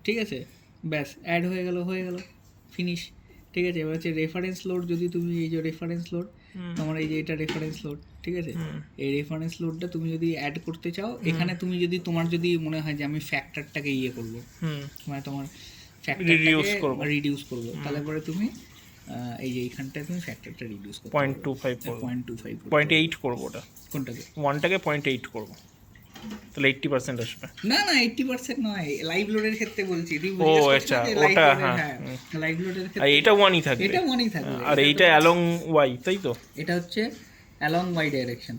ঠিক আছে, ব্যাস অ্যাড হয়ে গেল ফিনিশ। ঠিক আছে, এবার হচ্ছে রেফারেন্স লোড। যদি তুমি এই যে রেফারেন্স লোড, তোমার এই যে এটা রেফারেন্স লোড, ঠিক আছে, এই রেফারেন্স লোডটা তুমি যদি অ্যাড করতে চাও, এখানে তুমি যদি তোমার যদি মনে হয় যে আমি ফ্যাক্টরটাকে ইয়ে করবো, মানে তোমার ফ্যাক্টরটাকে রিডিউস করবো, তাহলে পরে তুমি এই যে এইখানটায় তুমি ফ্যাক্টরটা রিডিউস করবে 0.25 করবো, 0.25 0.8 করবো ওটা, কোনটাকে? 1টাকে 0.8 করবো, তাহলে 80% আসবে। না 80% নয়, লাইভ লোডের ক্ষেত্রে বলছি। তুই ও আচ্ছা, ওটা হ্যাঁ, লাইভ লোডের আর ক্ষেত্রে এটা 1ই থাকবে, এটা 1ই থাকবে, আর এইটা অ্যালং ওয়াই, তাই তো? এটা হচ্ছে অ্যালং ওয়াই ডাইরেকশন,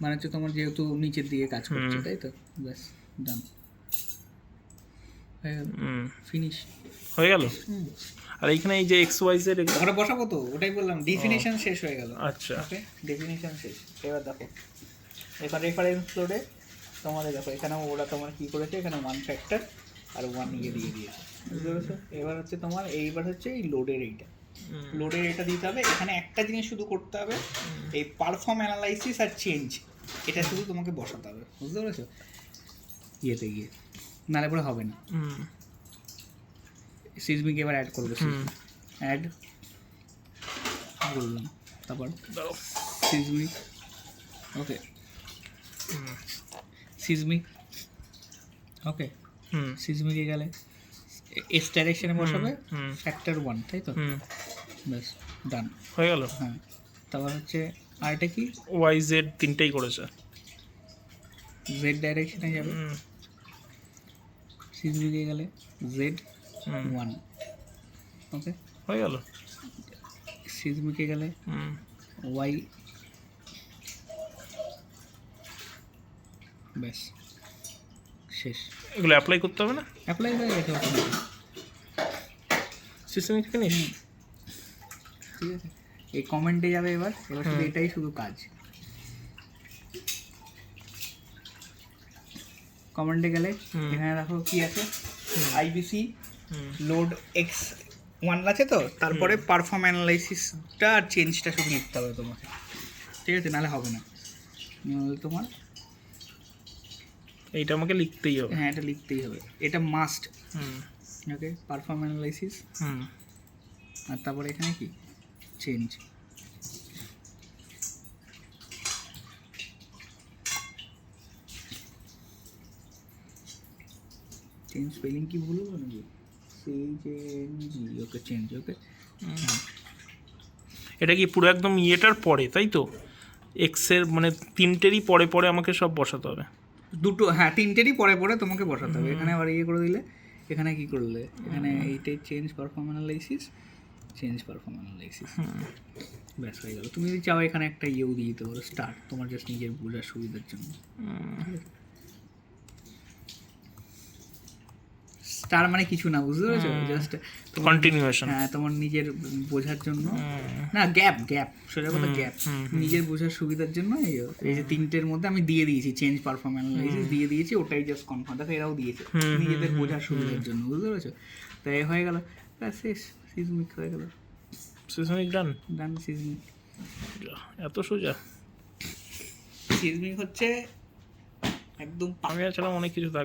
মানে হচ্ছে তোমার যেহেতু নিচের দিকে কাজ করছে, তাই তো, ব্যাস ডান হয়ে গেল, ফিনিশ হয়ে গেল। আর এইখানে এই যে এক্স ওয়াই জেড ওটা বসাবো তো, ওটাই বললাম, ডেফিনিশন শেষ হয়ে গেল। আচ্ছা, ওকে, ডেফিনিশন শেষ। এবার দেখো, এবার রেফারেন্স লোডে তোমাদের দেখো এখানে ওরা তোমার কি করেছে, এখানে 1 ফ্যাক্টর আর 1 ইয়ে দিয়ে দিয়েছে, বুঝতে পেরেছো? এবার হচ্ছে তোমার এইবার হচ্ছে এই লোডের এটা দিতে হবে। এখানে একটা জিনিস শুধু করতে হবে, এই পারফর্ম অ্যানালাইসিস আর চেঞ্জ, এটা শুধু তোমাকে বসাতে হবে, বুঝতে পেরেছো? ইয়েতে গিয়ে, নাহলে পরে হবে না। সিজমিক এবার অ্যাড করবো, অ্যাড বললাম, তারপর সিজমিক, ওকে, সিজমিক, ওকে, সিজমিকে গেলে এস ডাইরেকশনে বসাবে ফ্যাক্টর 1, তাই তো, ব্যাস ডান হয়ে গেল। হ্যাঁ, তারপর হচ্ছে আরেকটা কি, ওয়াই জেড তিনটেই করেছে, জেড ডাইরেকশনে যাবে, সিজমিকে গেলে জেড 1, ওকে, হয়ে গেল। সিজমিকে গেলে ওয়াই, ব্যাস শেষ। এগুলো অ্যাপ্লাই করতে হবে না? অ্যাপ্লাই হয়ে গেছে অটোমেটিক, সিস্টেমিক ফিনিশ। ঠিক আছে, এই কমেন্টে যাবে। এবার শুধু এটাই শুধু কাজ। কমেন্টে গেলে এখানে দেখো কি আছে, আইবিসি লোড এক্স 1 আছে তো, তারপরে পারফর্ম অ্যানালাইসিসটা আর চেঞ্জটা শুধু লিখতে হবে তোমাকে, ঠিক আছে, নাহলে হবে না। তোমার এইটা আমাকে লিখতেই হবে, হ্যাঁ এটা লিখতেই হবে, এটা মাস্ট। ওকে, পারফর্ম অ্যানালাইসিস, আর তারপরে এখানে কি চেঞ্জ, চেঞ্জ স্পেলিং কি ভুল হলো নাকি, CHNG, ওকে চেঞ্জ, ওকে। এটা কি পুরো একদম ইয়েটার পরে, তাই তো? এক্সের মানে তিনটেরই পরে পরে আমাকে সব বসাতে হবে? দুটো, হ্যাঁ তিনটেরই পরে পরে তোমাকে বসাতে হবে। এখানে আবার ইয়ে করে দিলে, এখানে কি করলে, এখানে এইটাই চেঞ্জ পারফর্ম অ্যানালাইসিস, ব্যাস হয়ে গেল। তুমি যদি চাও এখানে একটা ইয়েও দিয়ে দিতে পারো, স্টার, তোমার জাস্ট নিজের বোঝার সুবিধার জন্য। স্টার মানে কিছু না, বুঝতে পেরেছো, জাস্ট কন্টিনিউয়েশন, হ্যাঁ তোমার নিজের বোঝার জন্য, না গ্যাপ সোজা কথা গ্যাপ, নিজের বোঝার সুবিধার জন্য। এই যে তিনটের মধ্যে আমি দিয়ে দিয়েছি চেঞ্জ পারফর্ম অ্যানালাইসিস দিয়ে দিয়েছি, ওটাই জাস্ট কনফার্ম। দেখো এরাও দিয়েছে নিজেদের বোঝার সুবিধার জন্য, বুঝতে পেরেছো? তাই হয়ে গেল, শেষ, সিজমিক হয়ে গেল, সিস্টেমিক ডান। সিজমিক এত সোজা? সিজমিক হচ্ছে একদম আমি আসলে অনেক কিছু থাকবে।